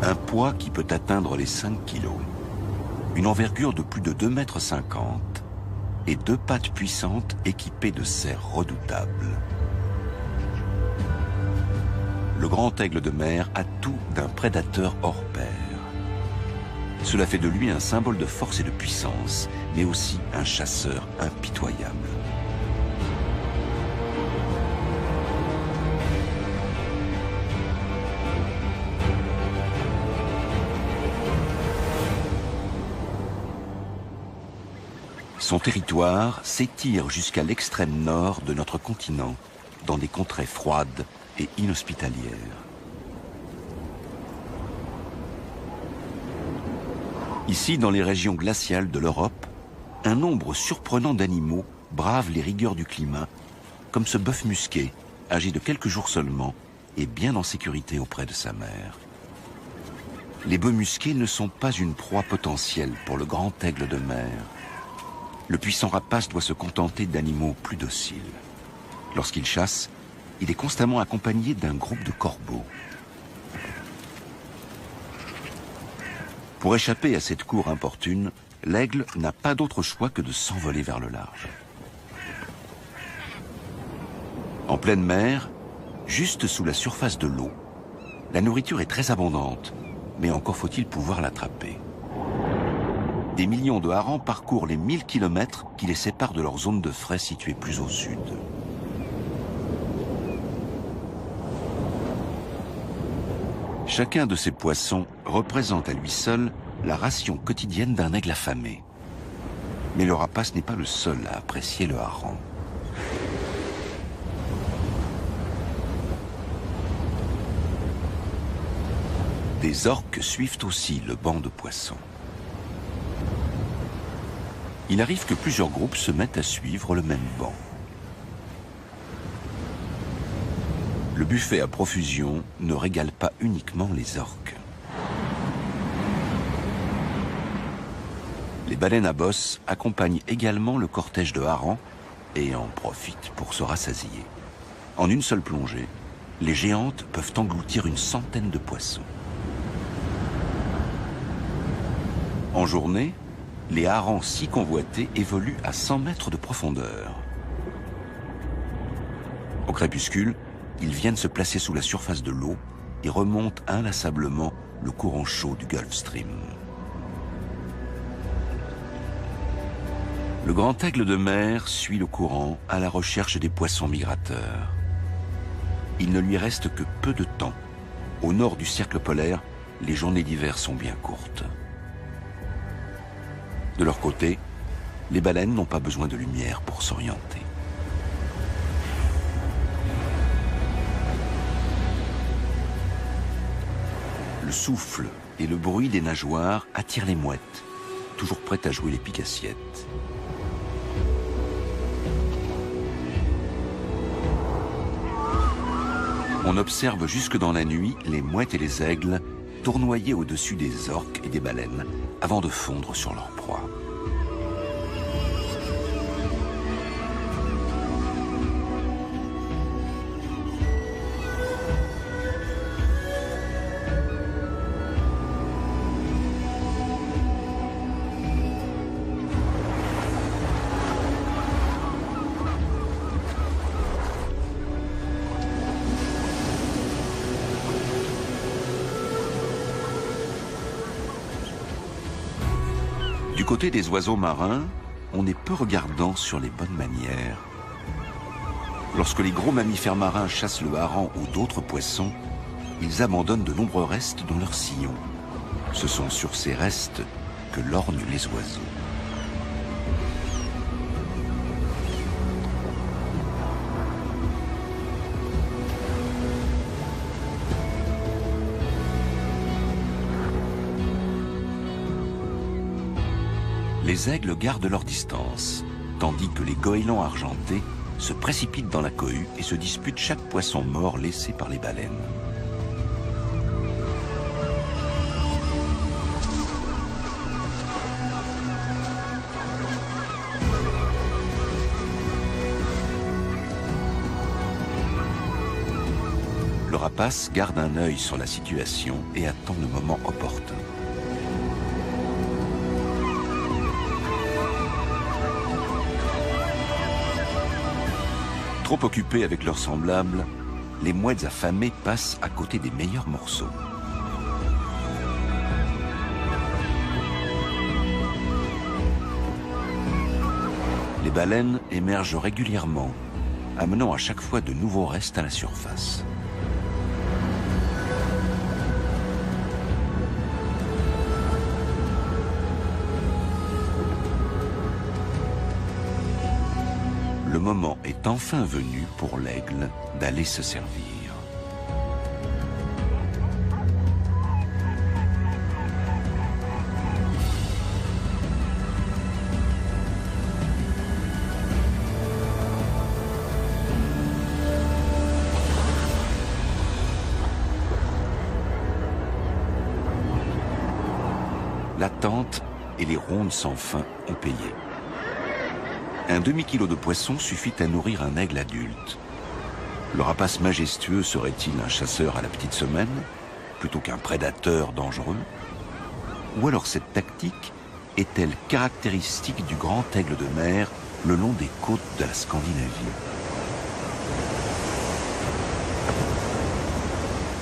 Un poids qui peut atteindre les 5 kilos. Une envergure de plus de 2,50 m et 2 pattes puissantes équipées de serres redoutables. Le grand aigle de mer a tout d'un prédateur hors pair. Cela fait de lui un symbole de force et de puissance, mais aussi un chasseur impitoyable. Son territoire s'étire jusqu'à l'extrême nord de notre continent, dans des contrées froides et inhospitalières. Ici, dans les régions glaciales de l'Europe, un nombre surprenant d'animaux bravent les rigueurs du climat, comme ce bœuf musqué, âgé de quelques jours seulement, et bien en sécurité auprès de sa mère. Les bœufs musqués ne sont pas une proie potentielle pour le grand aigle de mer. Le puissant rapace doit se contenter d'animaux plus dociles. Lorsqu'il chasse, il est constamment accompagné d'un groupe de corbeaux. Pour échapper à cette cour importune, l'aigle n'a pas d'autre choix que de s'envoler vers le large. En pleine mer, juste sous la surface de l'eau, la nourriture est très abondante, mais encore faut-il pouvoir l'attraper. Des millions de harengs parcourent les 1000 km qui les séparent de leur zone de frai située plus au sud. Chacun de ces poissons représente à lui seul la ration quotidienne d'un aigle affamé. Mais le rapace n'est pas le seul à apprécier le hareng. Des orques suivent aussi le banc de poissons. Il arrive que plusieurs groupes se mettent à suivre le même banc. Le buffet à profusion ne régale pas uniquement les orques. Les baleines à bosse accompagnent également le cortège de harengs et en profitent pour se rassasier. En une seule plongée, les géantes peuvent engloutir une centaine de poissons. En journée, les harengs si convoités évoluent à 100 mètres de profondeur. Au crépuscule, ils viennent se placer sous la surface de l'eau et remontent inlassablement le courant chaud du Gulf Stream. Le grand aigle de mer suit le courant à la recherche des poissons migrateurs. Il ne lui reste que peu de temps. Au nord du cercle polaire, les journées d'hiver sont bien courtes. De leur côté, les baleines n'ont pas besoin de lumière pour s'orienter. Le souffle et le bruit des nageoires attirent les mouettes, toujours prêtes à jouer les pique-assiettes. On observe jusque dans la nuit les mouettes et les aigles tournoyer au-dessus des orques et des baleines avant de fondre sur leur proie. Du côté des oiseaux marins, on est peu regardant sur les bonnes manières. Lorsque les gros mammifères marins chassent le hareng ou d'autres poissons, ils abandonnent de nombreux restes dans leurs sillons. Ce sont sur ces restes que lorgnent les oiseaux. Les aigles gardent leur distance, tandis que les goélands argentés se précipitent dans la cohue et se disputent chaque poisson mort laissé par les baleines. rapace garde un œil sur la situation et attend le moment opportun. Trop occupés avec leurs semblables, les mouettes affamées passent à côté des meilleurs morceaux. Les baleines émergent régulièrement, amenant à chaque fois de nouveaux restes à la surface. Le moment est enfin venu pour l'aigle d'aller se servir. L'attente et les rondes sans fin ont payé. Un demi-kilo de poisson suffit à nourrir un aigle adulte. Le rapace majestueux serait-il un chasseur à la petite semaine, plutôt qu'un prédateur dangereux? Ou alors cette tactique est-elle caractéristique du grand aigle de mer le long des côtes de la Scandinavie?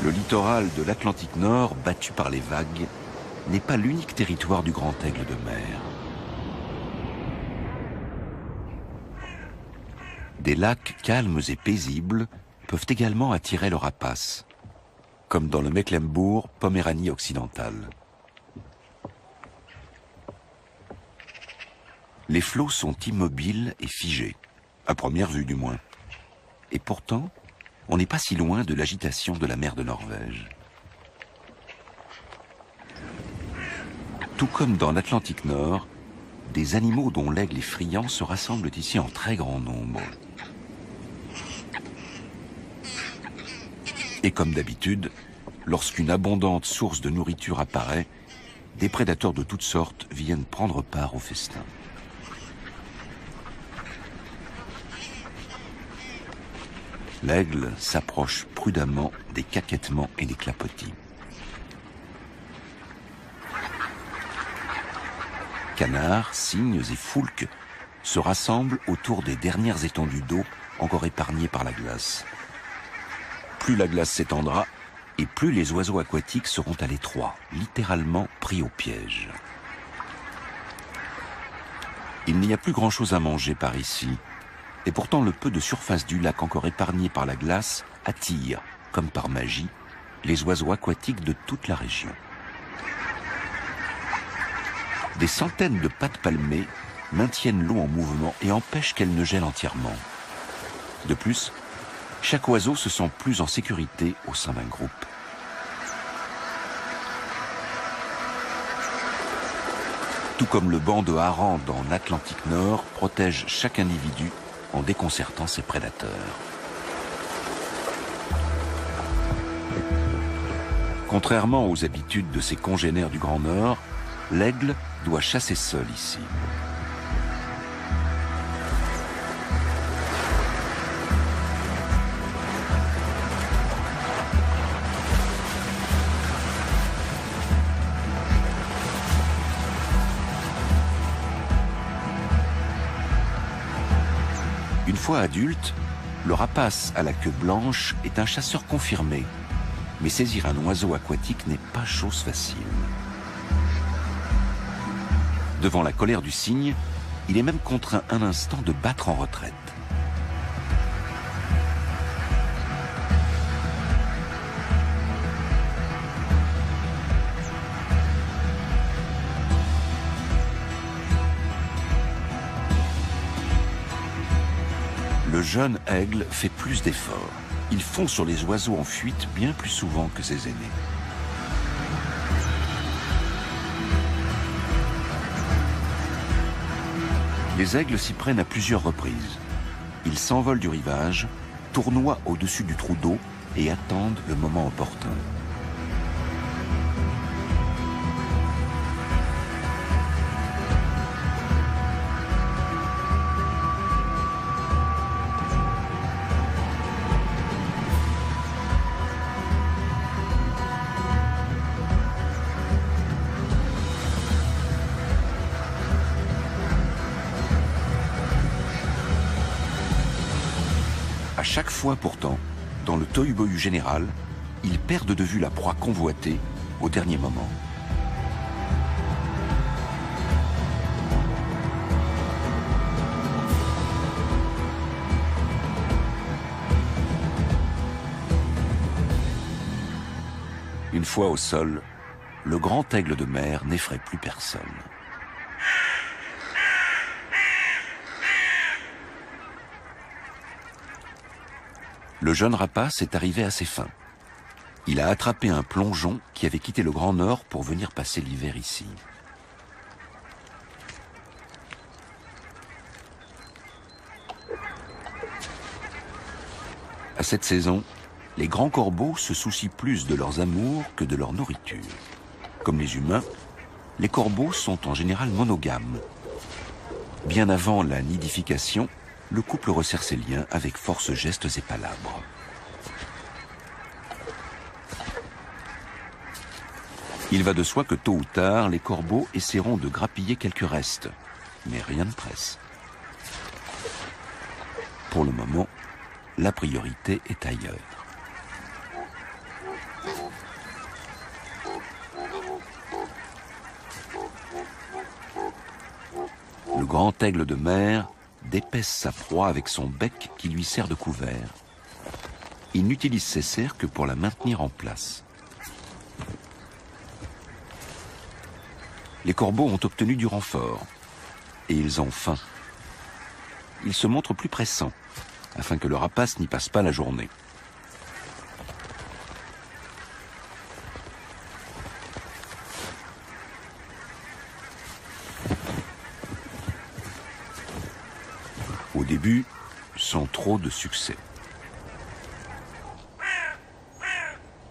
Le littoral de l'Atlantique Nord, battu par les vagues, n'est pas l'unique territoire du grand aigle de mer. Des lacs calmes et paisibles peuvent également attirer le rapace, comme dans le Mecklembourg-Poméranie occidentale. Les flots sont immobiles et figés, à première vue du moins. Et pourtant, on n'est pas si loin de l'agitation de la mer de Norvège. Tout comme dans l'Atlantique Nord, des animaux dont l'aigle est friand se rassemblent ici en très grand nombre. Et comme d'habitude, lorsqu'une abondante source de nourriture apparaît, des prédateurs de toutes sortes viennent prendre part au festin. L'aigle s'approche prudemment des caquettements et des clapotis. Canards, cygnes et foulques se rassemblent autour des dernières étendues d'eau encore épargnées par la glace. Plus la glace s'étendra, et plus les oiseaux aquatiques seront à l'étroit, littéralement pris au piège. Il n'y a plus grand-chose à manger par ici, et pourtant le peu de surface du lac encore épargné par la glace attire, comme par magie, les oiseaux aquatiques de toute la région. Des centaines de pattes palmées maintiennent l'eau en mouvement et empêchent qu'elle ne gèle entièrement. De plus, chaque oiseau se sent plus en sécurité au sein d'un groupe. Tout comme le banc de harengs dans l'Atlantique Nord protège chaque individu en déconcertant ses prédateurs. Contrairement aux habitudes de ses congénères du Grand Nord, l'aigle doit chasser seul ici. Une fois adulte, le rapace à la queue blanche est un chasseur confirmé, mais saisir un oiseau aquatique n'est pas chose facile. Devant la colère du cygne, il est même contraint un instant de battre en retraite. Le jeune aigle fait plus d'efforts. Il fond sur les oiseaux en fuite bien plus souvent que ses aînés. Les aigles s'y prennent à plusieurs reprises. Ils s'envolent du rivage, tournoient au-dessus du trou d'eau et attendent le moment opportun. À chaque fois pourtant, dans le tohu-bohu général, ils perdent de vue la proie convoitée au dernier moment. Une fois au sol, le grand aigle de mer n'effraie plus personne. Le jeune rapace est arrivé à ses fins. Il a attrapé un plongeon qui avait quitté le Grand Nord pour venir passer l'hiver ici. À cette saison, les grands corbeaux se soucient plus de leurs amours que de leur nourriture. Comme les humains, les corbeaux sont en général monogames. Bien avant la nidification, le couple resserre ses liens avec force gestes et palabres. Il va de soi que tôt ou tard, les corbeaux essaieront de grappiller quelques restes, mais rien ne presse. Pour le moment, la priorité est ailleurs. Le grand aigle de mer d'épaisse sa proie avec son bec qui lui sert de couvert. Il n'utilise ses serres que pour la maintenir en place. Les corbeaux ont obtenu du renfort et ils ont faim. Ils se montrent plus pressants afin que le rapace n'y passe pas la journée. Au début, sans trop de succès.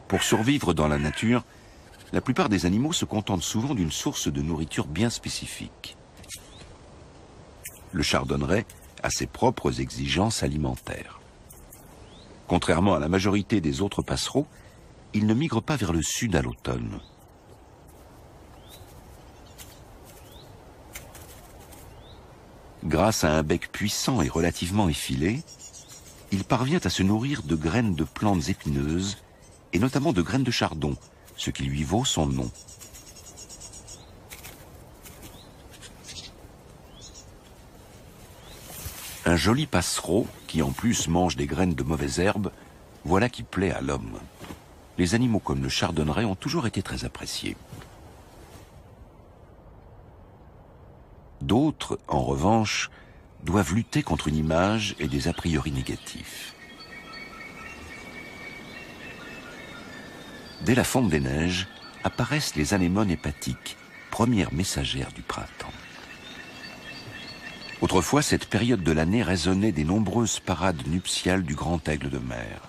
Pour survivre dans la nature, la plupart des animaux se contentent souvent d'une source de nourriture bien spécifique. Le chardonneret a ses propres exigences alimentaires. Contrairement à la majorité des autres passereaux, il ne migre pas vers le sud à l'automne. Grâce à un bec puissant et relativement effilé, il parvient à se nourrir de graines de plantes épineuses et notamment de graines de chardon, ce qui lui vaut son nom. Un joli passereau qui en plus mange des graines de mauvaises herbes, voilà qui plaît à l'homme. Les animaux comme le chardonneret ont toujours été très appréciés. D'autres, en revanche, doivent lutter contre une image et des a priori négatifs. Dès la fonte des neiges, apparaissent les anémones hépatiques, premières messagères du printemps. Autrefois, cette période de l'année résonnait des nombreuses parades nuptiales du grand aigle de mer,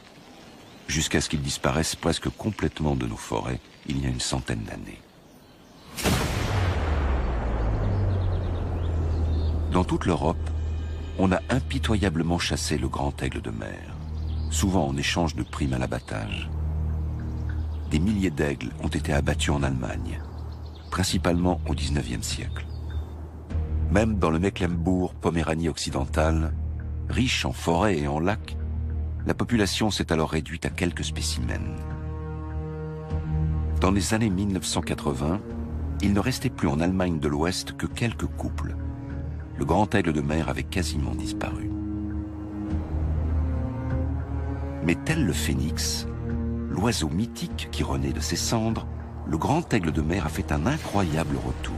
jusqu'à ce qu'il disparaisse presque complètement de nos forêts il y a une centaine d'années. Dans toute l'Europe, on a impitoyablement chassé le grand aigle de mer, souvent en échange de primes à l'abattage. Des milliers d'aigles ont été abattus en Allemagne, principalement au XIXe siècle. Même dans le Mecklembourg-Poméranie occidentale, riche en forêts et en lacs, la population s'est alors réduite à quelques spécimens. Dans les années 1980, il ne restait plus en Allemagne de l'Ouest que quelques couples. Le grand aigle de mer avait quasiment disparu. Mais tel le phénix, l'oiseau mythique qui renaît de ses cendres, le grand aigle de mer a fait un incroyable retour.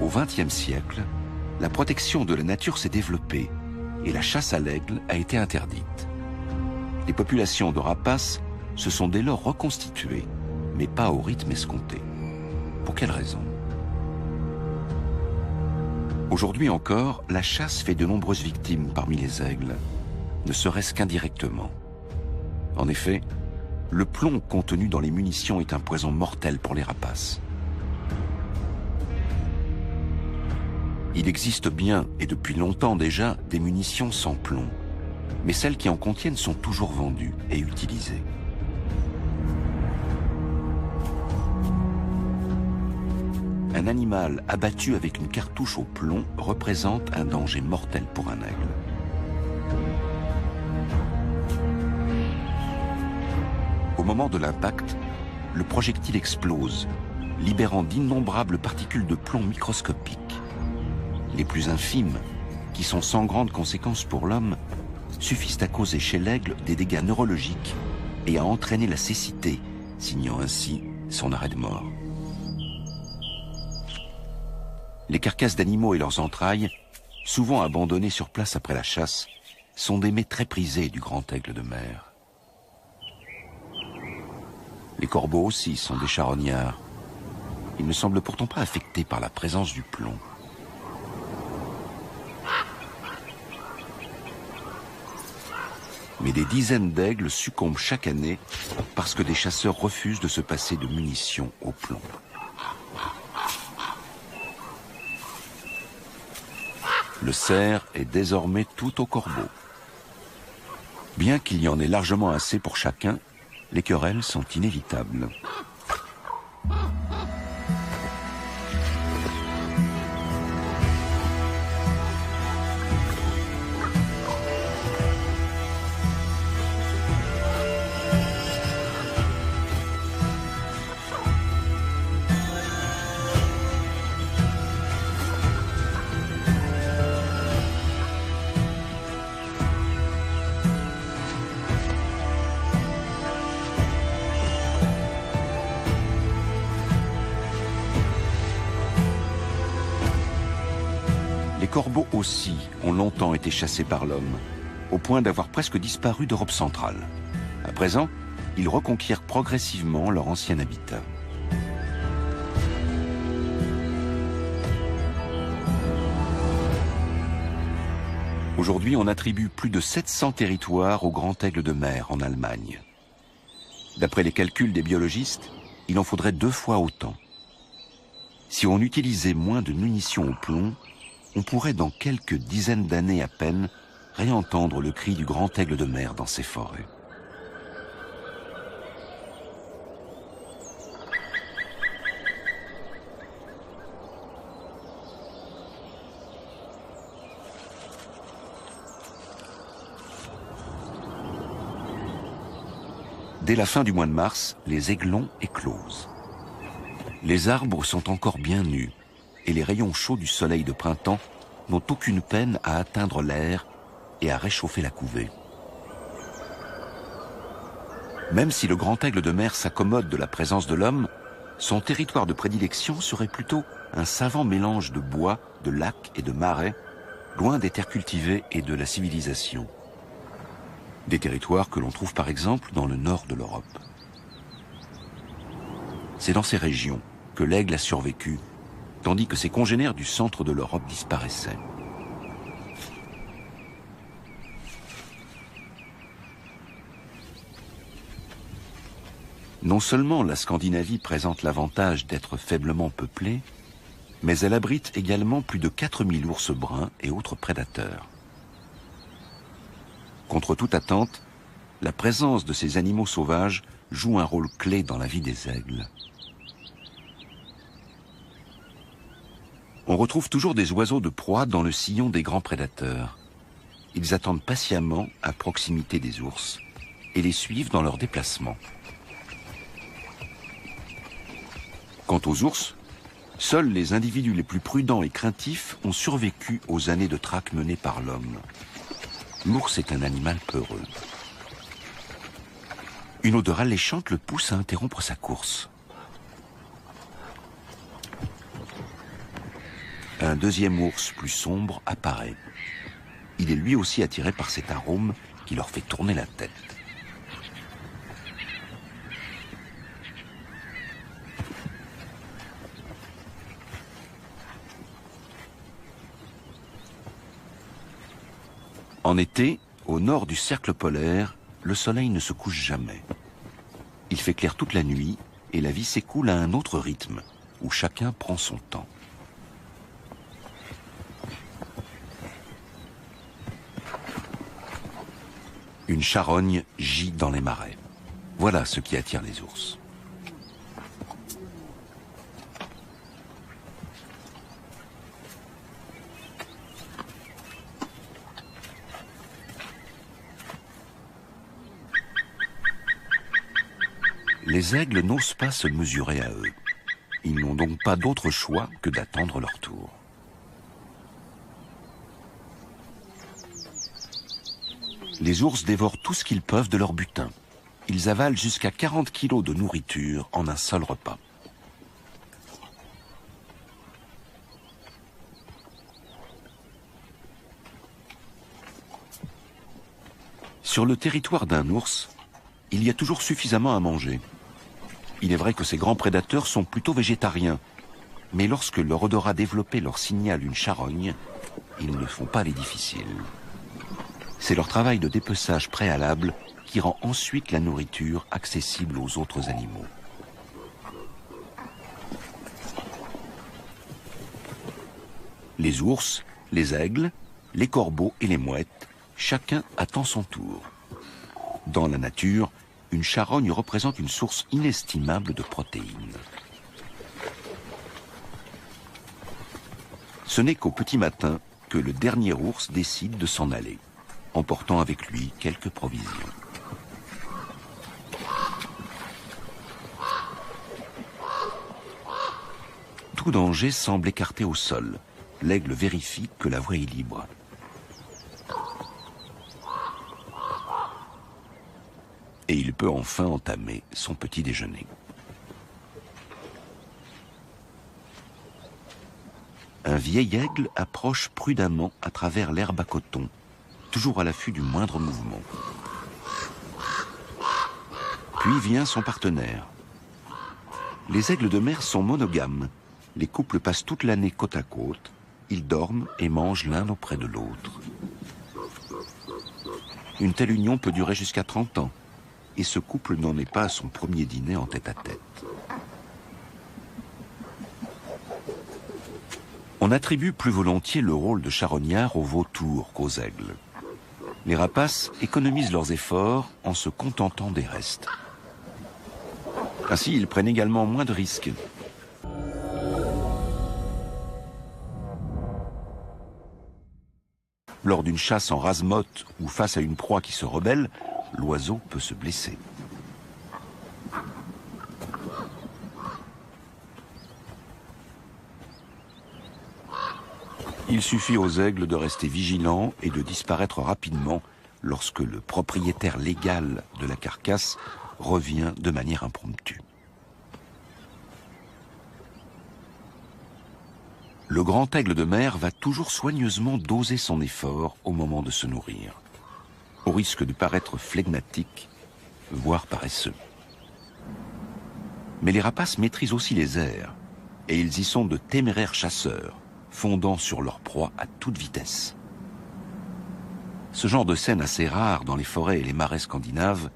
Au XXe siècle, la protection de la nature s'est développée et la chasse à l'aigle a été interdite. Les populations de rapaces se sont dès lors reconstituées, mais pas au rythme escompté. Pour quelle raison ? Aujourd'hui encore, la chasse fait de nombreuses victimes parmi les aigles, ne serait-ce qu'indirectement. En effet, le plomb contenu dans les munitions est un poison mortel pour les rapaces. Il existe bien, et depuis longtemps déjà, des munitions sans plomb, mais celles qui en contiennent sont toujours vendues et utilisées. un animal abattu avec une cartouche au plomb représente un danger mortel pour un aigle. Au moment de l'impact, le projectile explose, libérant d'innombrables particules de plomb microscopiques. Les plus infimes, qui sont sans grande conséquence pour l'homme, suffisent à causer chez l'aigle des dégâts neurologiques et à entraîner la cécité, signant ainsi son arrêt de mort. Les carcasses d'animaux et leurs entrailles, souvent abandonnées sur place après la chasse, sont des mets très prisés du grand aigle de mer. Les corbeaux aussi sont des charognards. Ils ne semblent pourtant pas affectés par la présence du plomb. Mais des dizaines d'aigles succombent chaque année parce que des chasseurs refusent de se passer de munitions au plomb. Le cerf est désormais tout au corbeau. Bien qu'il y en ait largement assez pour chacun, les querelles sont inévitables. Les corbeaux aussi ont longtemps été chassés par l'homme, au point d'avoir presque disparu d'Europe centrale. À présent, ils reconquièrent progressivement leur ancien habitat. Aujourd'hui, on attribue plus de 700 territoires au grand aigle de mer en Allemagne. D'après les calculs des biologistes, il en faudrait 2 fois autant. Si on utilisait moins de munitions au plomb, on pourrait dans quelques dizaines d'années à peine réentendre le cri du grand aigle de mer dans ces forêts. Dès la fin du mois de mars, les aiglons éclosent. Les arbres sont encore bien nus et les rayons chauds du soleil de printemps n'ont aucune peine à atteindre l'air et à réchauffer la couvée. Même si le grand aigle de mer s'accommode de la présence de l'homme, son territoire de prédilection serait plutôt un savant mélange de bois, de lacs et de marais, loin des terres cultivées et de la civilisation. Des territoires que l'on trouve par exemple dans le nord de l'Europe. C'est dans ces régions que l'aigle a survécu, tandis que ses congénères du centre de l'Europe disparaissaient. Non seulement la Scandinavie présente l'avantage d'être faiblement peuplée, mais elle abrite également plus de 4000 ours bruns et autres prédateurs. Contre toute attente, la présence de ces animaux sauvages joue un rôle clé dans la vie des aigles. On retrouve toujours des oiseaux de proie dans le sillon des grands prédateurs. Ils attendent patiemment à proximité des ours et les suivent dans leurs déplacements. Quant aux ours, seuls les individus les plus prudents et craintifs ont survécu aux années de traque menées par l'homme. L'ours est un animal peureux. Une odeur alléchante le pousse à interrompre sa course. Un deuxième ours plus sombre apparaît. Il est lui aussi attiré par cet arôme qui leur fait tourner la tête. En été, au nord du cercle polaire, le soleil ne se couche jamais. Il fait clair toute la nuit et la vie s'écoule à un autre rythme, où chacun prend son temps. Une charogne gît dans les marais. Voilà ce qui attire les ours. Les aigles n'osent pas se mesurer à eux. Ils n'ont donc pas d'autre choix que d'attendre leur tour. Les ours dévorent tout ce qu'ils peuvent de leur butin. Ils avalent jusqu'à 40 kilos de nourriture en un seul repas. Sur le territoire d'un ours, il y a toujours suffisamment à manger. Il est vrai que ces grands prédateurs sont plutôt végétariens, mais lorsque leur odorat développé leur signale une charogne, ils ne font pas les difficiles. C'est leur travail de dépeçage préalable qui rend ensuite la nourriture accessible aux autres animaux. Les ours, les aigles, les corbeaux et les mouettes, chacun attend son tour. Dans la nature, une charogne représente une source inestimable de protéines. Ce n'est qu'au petit matin que le dernier ours décide de s'en aller, emportant avec lui quelques provisions. Tout danger semble écarté au sol. L'aigle vérifie que la voie est libre. Et il peut enfin entamer son petit déjeuner. Un vieil aigle approche prudemment à travers l'herbe à coton, toujours à l'affût du moindre mouvement. Puis vient son partenaire. Les aigles de mer sont monogames. Les couples passent toute l'année côte à côte. Ils dorment et mangent l'un auprès de l'autre. Une telle union peut durer jusqu'à 30 ans. Et ce couple n'en est pas à son premier dîner en tête-à-tête. On attribue plus volontiers le rôle de charognard aux vautours qu'aux aigles. Les rapaces économisent leurs efforts en se contentant des restes. Ainsi, ils prennent également moins de risques. Lors d'une chasse en rase-motte ou face à une proie qui se rebelle, l'oiseau peut se blesser. Il suffit aux aigles de rester vigilants et de disparaître rapidement lorsque le propriétaire légal de la carcasse revient de manière impromptue. Le grand aigle de mer va toujours soigneusement doser son effort au moment de se nourrir, au risque de paraître flegmatique, voire paresseux. Mais les rapaces maîtrisent aussi les airs, et ils y sont de téméraires chasseurs, fondant sur leur proie à toute vitesse. Ce genre de scène assez rare dans les forêts et les marais scandinaves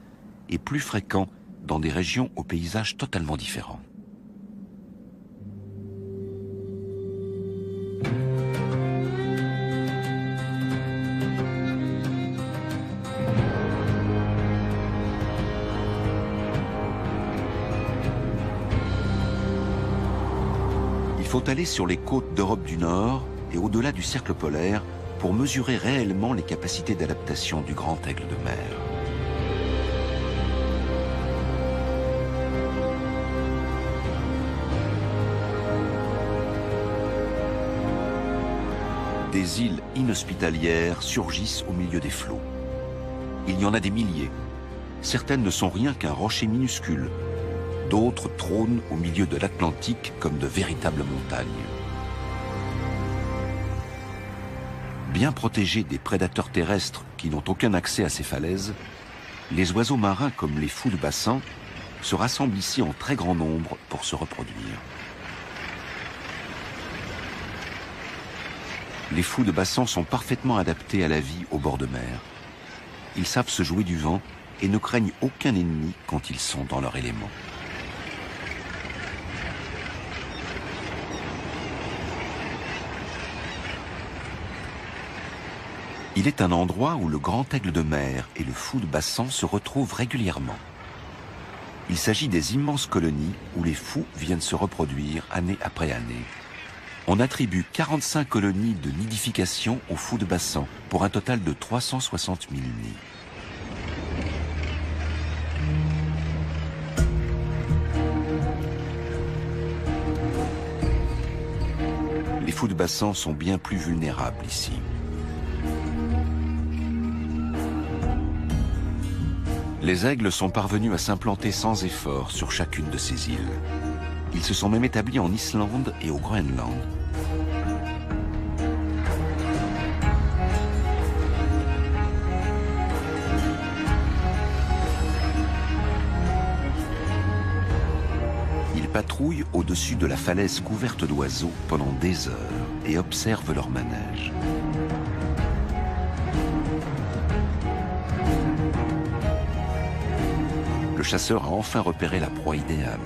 est plus fréquent dans des régions aux paysages totalement différents. Il faut aller sur les côtes d'Europe du Nord et au-delà du cercle polaire pour mesurer réellement les capacités d'adaptation du grand aigle de mer. Des îles inhospitalières surgissent au milieu des flots. Il y en a des milliers. Certaines ne sont rien qu'un rocher minuscule. D'autres trônent au milieu de l'Atlantique comme de véritables montagnes. Bien protégés des prédateurs terrestres qui n'ont aucun accès à ces falaises, les oiseaux marins comme les fous de bassin se rassemblent ici en très grand nombre pour se reproduire. Les fous de bassin sont parfaitement adaptés à la vie au bord de mer. Ils savent se jouer du vent et ne craignent aucun ennemi quand ils sont dans leur élément. Il est un endroit où le grand aigle de mer et le fou de bassin se retrouvent régulièrement. Il s'agit des immenses colonies où les fous viennent se reproduire année après année. On attribue 45 colonies de nidification aux fous de bassin pour un total de 360 000 nids. Les fous de bassan sont bien plus vulnérables ici. Les aigles sont parvenus à s'implanter sans effort sur chacune de ces îles. Ils se sont même établis en Islande et au Groenland. Ils patrouillent au-dessus de la falaise couverte d'oiseaux pendant des heures et observent leur manège. Le chasseur a enfin repéré la proie idéale.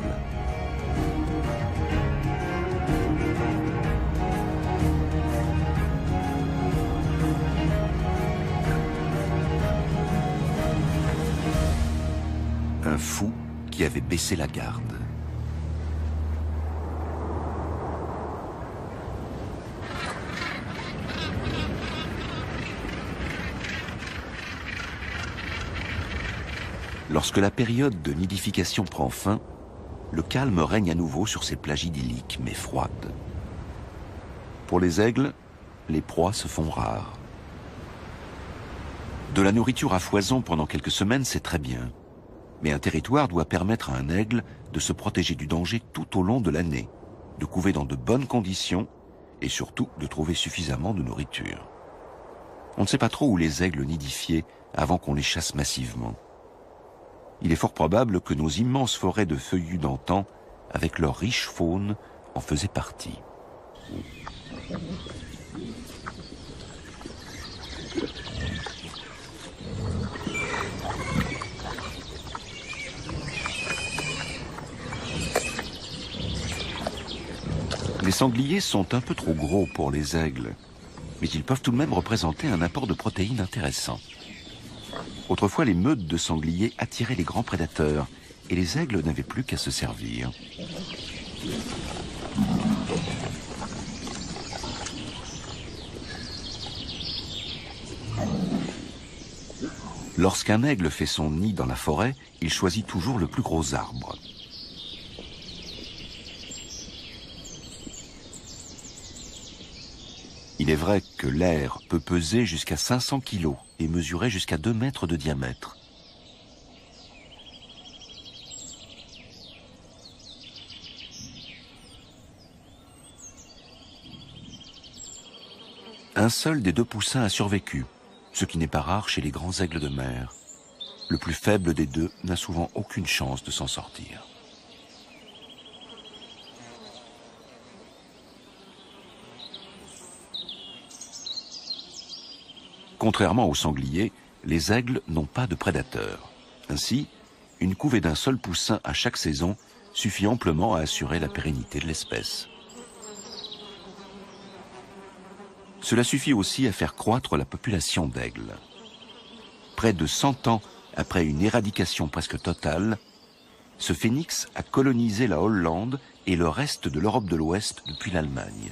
Un fou qui avait baissé la garde. Lorsque la période de nidification prend fin, le calme règne à nouveau sur ces plages idylliques mais froides. Pour les aigles, les proies se font rares. De la nourriture à foison pendant quelques semaines, c'est très bien. Mais un territoire doit permettre à un aigle de se protéger du danger tout au long de l'année, de couver dans de bonnes conditions et surtout de trouver suffisamment de nourriture. On ne sait pas trop où les aigles nidifiaient avant qu'on les chasse massivement. Il est fort probable que nos immenses forêts de feuillus d'antan, avec leur riche faune, en faisaient partie. Les sangliers sont un peu trop gros pour les aigles, mais ils peuvent tout de même représenter un apport de protéines intéressant. Autrefois, les meutes de sangliers attiraient les grands prédateurs et les aigles n'avaient plus qu'à se servir. Lorsqu'un aigle fait son nid dans la forêt, il choisit toujours le plus gros arbre. Il est vrai que l'air peut peser jusqu'à 500 kg et mesurer jusqu'à 2 mètres de diamètre. Un seul des 2 poussins a survécu, ce qui n'est pas rare chez les grands aigles de mer. Le plus faible des 2 n'a souvent aucune chance de s'en sortir. Contrairement aux sangliers, les aigles n'ont pas de prédateurs. Ainsi, une couvée d'un seul poussin à chaque saison suffit amplement à assurer la pérennité de l'espèce. Cela suffit aussi à faire croître la population d'aigles. Près de 100 ans après une éradication presque totale, ce phénix a colonisé la Hollande et le reste de l'Europe de l'Ouest depuis l'Allemagne.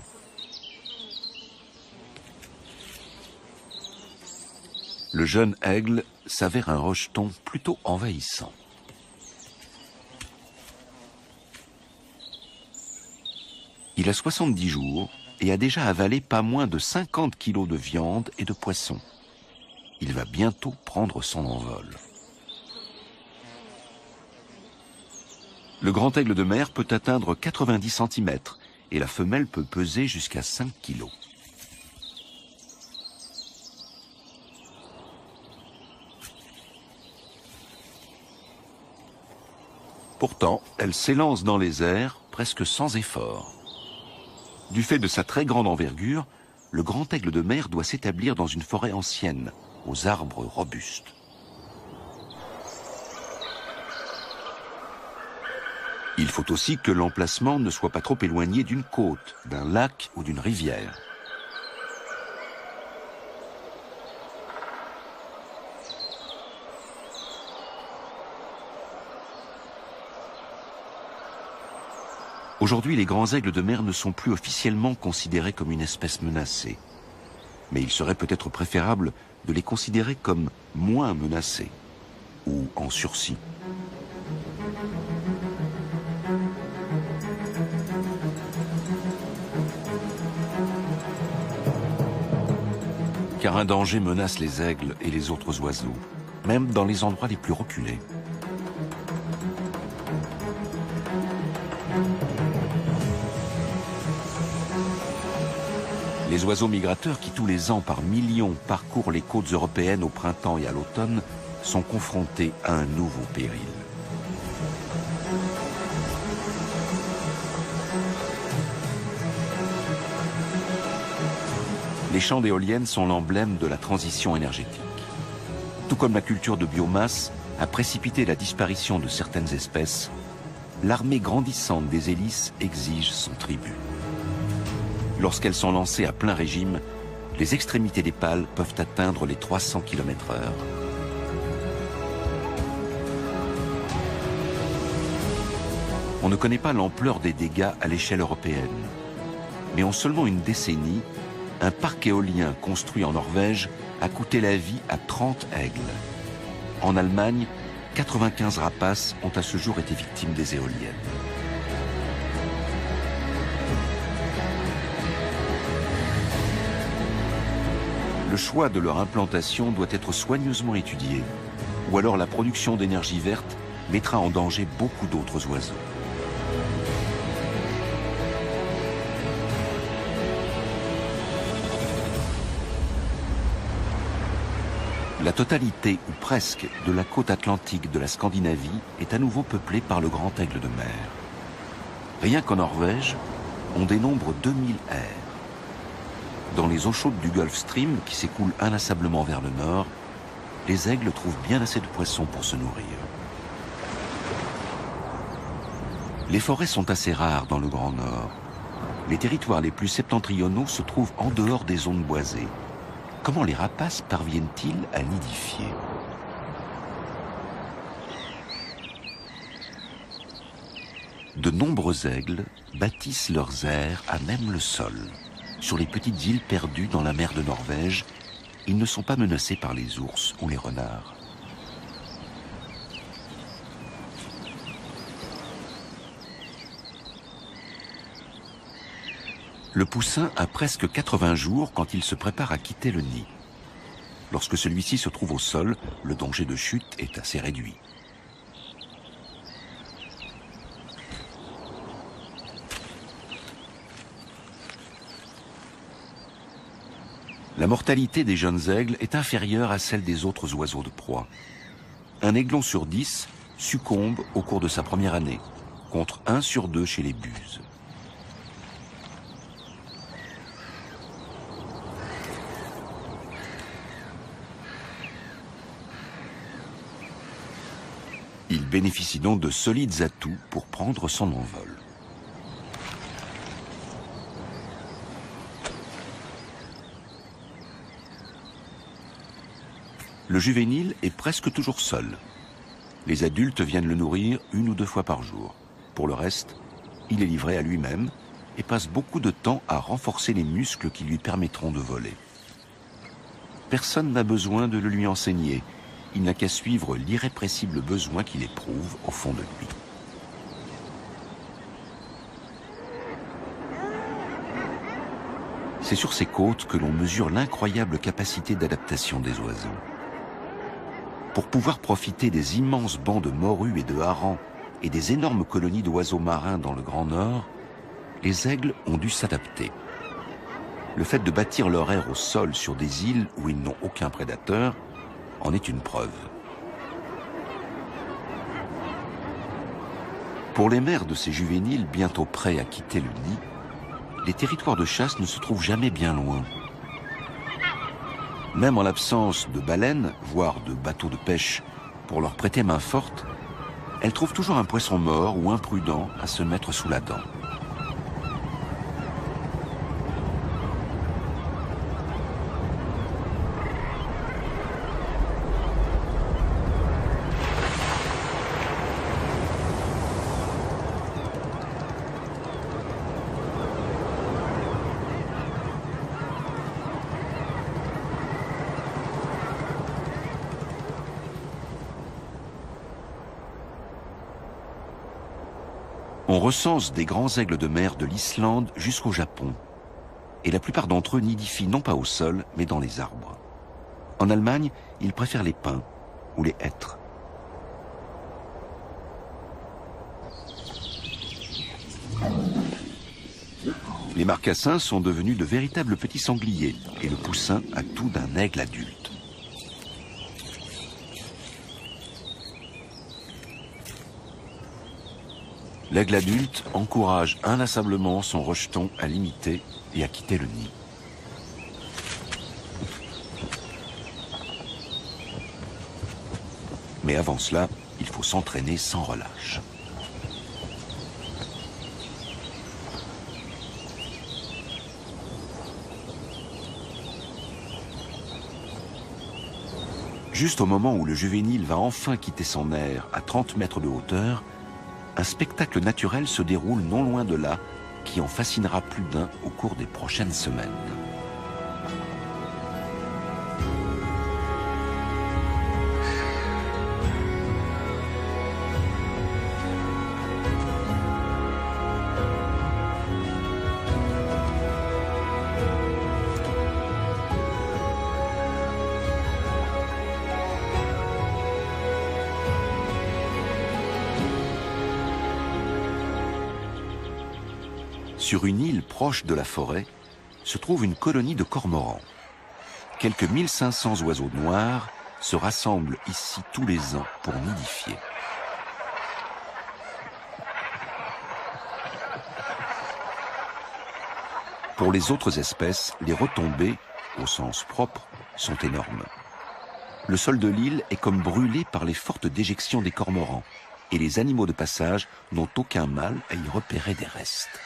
Le jeune aigle s'avère un rejeton plutôt envahissant. Il a 70 jours et a déjà avalé pas moins de 50 kilos de viande et de poisson. Il va bientôt prendre son envol. Le grand aigle de mer peut atteindre 90 cm et la femelle peut peser jusqu'à 5 kilos. Pourtant, elle s'élance dans les airs presque sans effort. Du fait de sa très grande envergure, le grand aigle de mer doit s'établir dans une forêt ancienne, aux arbres robustes. Il faut aussi que l'emplacement ne soit pas trop éloigné d'une côte, d'un lac ou d'une rivière. Aujourd'hui, les grands aigles de mer ne sont plus officiellement considérés comme une espèce menacée. Mais il serait peut-être préférable de les considérer comme moins menacés ou en sursis. car un danger menace les aigles et les autres oiseaux, même dans les endroits les plus reculés. Les oiseaux migrateurs qui tous les ans par millions parcourent les côtes européennes au printemps et à l'automne sont confrontés à un nouveau péril. Les champs d'éoliennes sont l'emblème de la transition énergétique. Tout comme la culture de biomasse a précipité la disparition de certaines espèces, l'armée grandissante des hélices exige son tribut. Lorsqu'elles sont lancées à plein régime, les extrémités des pales peuvent atteindre les 300 km/h. On ne connaît pas l'ampleur des dégâts à l'échelle européenne. Mais en seulement une décennie, un parc éolien construit en Norvège a coûté la vie à 30 aigles. En Allemagne, 95 rapaces ont à ce jour été victimes des éoliennes. Le choix de leur implantation doit être soigneusement étudié, ou alors la production d'énergie verte mettra en danger beaucoup d'autres oiseaux. La totalité, ou presque, de la côte atlantique de la Scandinavie est à nouveau peuplée par le grand aigle de mer. Rien qu'en Norvège, on dénombre 2000 airs. Dans les eaux chaudes du Gulf Stream, qui s'écoulent inlassablement vers le nord, les aigles trouvent bien assez de poissons pour se nourrir. Les forêts sont assez rares dans le Grand Nord. Les territoires les plus septentrionaux se trouvent en dehors des zones boisées. Comment les rapaces parviennent-ils à nidifier? De nombreux aigles bâtissent leurs aires à même le sol. Sur les petites îles perdues dans la mer de Norvège, ils ne sont pas menacés par les ours ou les renards. Le poussin a presque 80 jours quand il se prépare à quitter le nid. Lorsque celui-ci se trouve au sol, le danger de chute est assez réduit. La mortalité des jeunes aigles est inférieure à celle des autres oiseaux de proie. Un aiglon sur 10 succombe au cours de sa première année, contre 1 sur 2 chez les buses. Il bénéficie donc de solides atouts pour prendre son envol. Le juvénile est presque toujours seul. Les adultes viennent le nourrir 1 ou 2 fois par jour. Pour le reste, il est livré à lui-même et passe beaucoup de temps à renforcer les muscles qui lui permettront de voler. Personne n'a besoin de le lui enseigner. Il n'a qu'à suivre l'irrépressible besoin qu'il éprouve au fond de lui. C'est sur ces côtes que l'on mesure l'incroyable capacité d'adaptation des oiseaux. Pour pouvoir profiter des immenses bancs de morues et de harengs et des énormes colonies d'oiseaux marins dans le Grand Nord, les aigles ont dû s'adapter. Le fait de bâtir leur aire au sol sur des îles où ils n'ont aucun prédateur en est une preuve. Pour les mères de ces juvéniles bientôt prêts à quitter le nid, les territoires de chasse ne se trouvent jamais bien loin. Même en l'absence de baleines, voire de bateaux de pêche, pour leur prêter main forte, elles trouvent toujours un poisson mort ou imprudent à se mettre sous la dent. On recense des grands aigles de mer de l'Islande jusqu'au Japon. et la plupart d'entre eux nidifient non pas au sol, mais dans les arbres. En Allemagne, ils préfèrent les pins ou les hêtres. Les marcassins sont devenus de véritables petits sangliers et le poussin a tout d'un aigle adulte. L'aigle adulte encourage inlassablement son rejeton à l'imiter et à quitter le nid. Mais avant cela, il faut s'entraîner sans relâche. Juste au moment où le juvénile va enfin quitter son aire à 30 mètres de hauteur, un spectacle naturel se déroule non loin de là, qui en fascinera plus d'un au cours des prochaines semaines. Sur une île proche de la forêt se trouve une colonie de cormorans. Quelques 1500 oiseaux noirs se rassemblent ici tous les ans pour nidifier. Pour les autres espèces, les retombées, au sens propre, sont énormes. Le sol de l'île est comme brûlé par les fortes déjections des cormorans, et les animaux de passage n'ont aucun mal à y repérer des restes.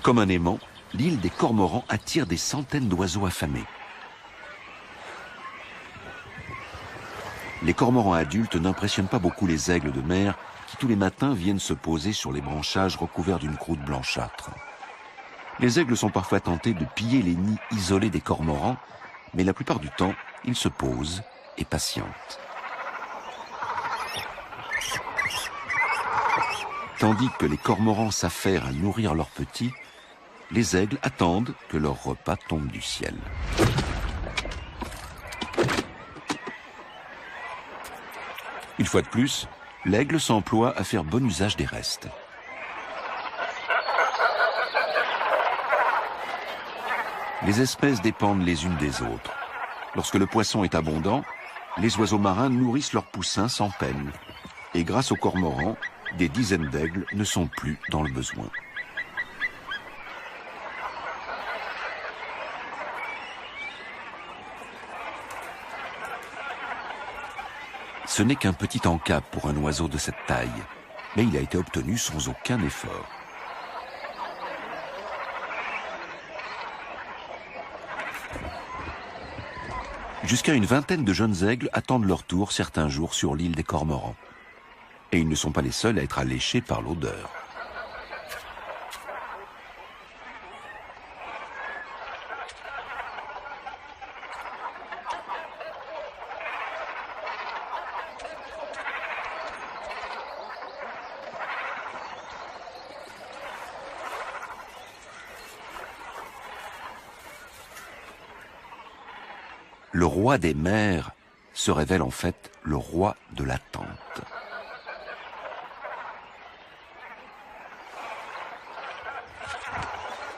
Comme un aimant, l'île des cormorans attire des centaines d'oiseaux affamés. Les cormorans adultes n'impressionnent pas beaucoup les aigles de mer qui tous les matins viennent se poser sur les branchages recouverts d'une croûte blanchâtre. Les aigles sont parfois tentés de piller les nids isolés des cormorans, mais la plupart du temps, ils se posent et patientent. Tandis que les cormorans s'affairent à nourrir leurs petits, les aigles attendent que leur repas tombe du ciel. Une fois de plus, l'aigle s'emploie à faire bon usage des restes. Les espèces dépendent les unes des autres. Lorsque le poisson est abondant, les oiseaux marins nourrissent leurs poussins sans peine. Et grâce aux cormorans, des dizaines d'aigles ne sont plus dans le besoin. Ce n'est qu'un petit encap pour un oiseau de cette taille, mais il a été obtenu sans aucun effort. Jusqu'à une vingtaine de jeunes aigles attendent leur tour certains jours sur l'île des Cormorans. Et ils ne sont pas les seuls à être alléchés par l'odeur. Le roi des mers se révèle en fait le roi de l'attente.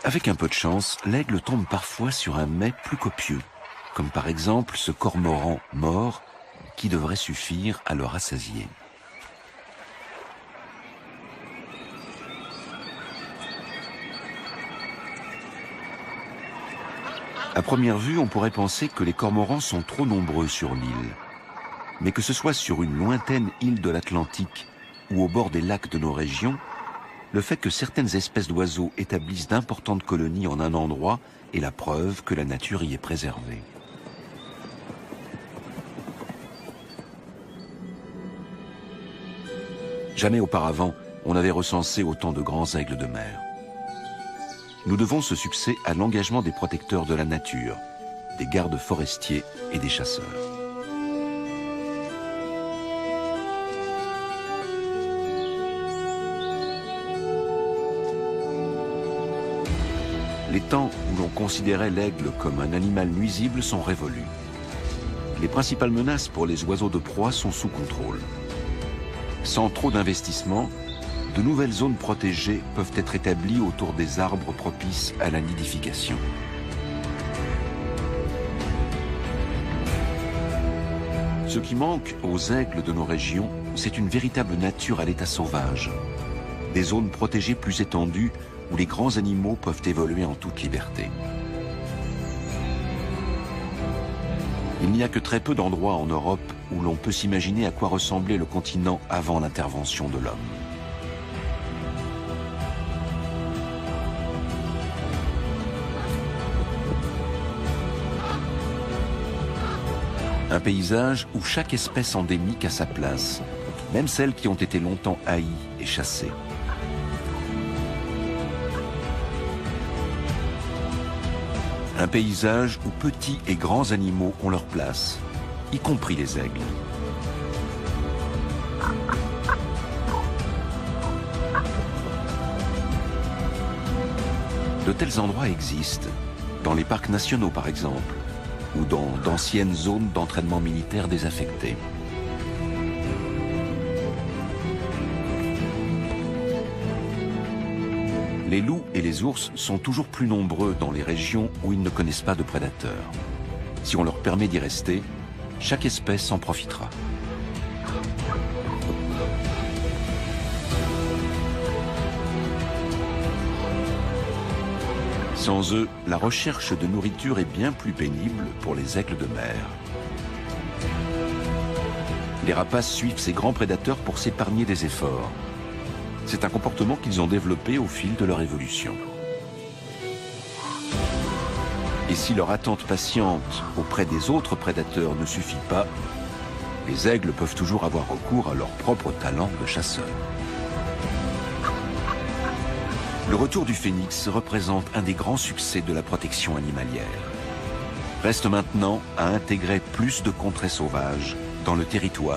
Avec un peu de chance, l'aigle tombe parfois sur un mets plus copieux, comme par exemple ce cormoran mort qui devrait suffire à le rassasier. À première vue, on pourrait penser que les cormorans sont trop nombreux sur l'île. Mais que ce soit sur une lointaine île de l'Atlantique ou au bord des lacs de nos régions, le fait que certaines espèces d'oiseaux établissent d'importantes colonies en un endroit est la preuve que la nature y est préservée. Jamais auparavant, on n'avait recensé autant de grands aigles de mer. Nous devons ce succès à l'engagement des protecteurs de la nature, des gardes forestiers et des chasseurs. Les temps où l'on considérait l'aigle comme un animal nuisible sont révolus. Les principales menaces pour les oiseaux de proie sont sous contrôle. Sans trop d'investissement, de nouvelles zones protégées peuvent être établies autour des arbres propices à la nidification. Ce qui manque aux aigles de nos régions, c'est une véritable nature à l'état sauvage. Des zones protégées plus étendues où les grands animaux peuvent évoluer en toute liberté. Il n'y a que très peu d'endroits en Europe où l'on peut s'imaginer à quoi ressemblait le continent avant l'intervention de l'homme. Un paysage où chaque espèce endémique a sa place, même celles qui ont été longtemps haïes et chassées. Un paysage où petits et grands animaux ont leur place, y compris les aigles. De tels endroits existent, dans les parcs nationaux par exemple, ou dans d'anciennes zones d'entraînement militaire désaffectées. Les loups et les ours sont toujours plus nombreux dans les régions où ils ne connaissent pas de prédateurs. Si on leur permet d'y rester, chaque espèce en profitera. Sans eux, la recherche de nourriture est bien plus pénible pour les aigles de mer. Les rapaces suivent ces grands prédateurs pour s'épargner des efforts. C'est un comportement qu'ils ont développé au fil de leur évolution. Et si leur attente patiente auprès des autres prédateurs ne suffit pas, les aigles peuvent toujours avoir recours à leur propre talent de chasseur. Le retour du phénix représente un des grands succès de la protection animalière. Reste maintenant à intégrer plus de contrées sauvages dans le territoire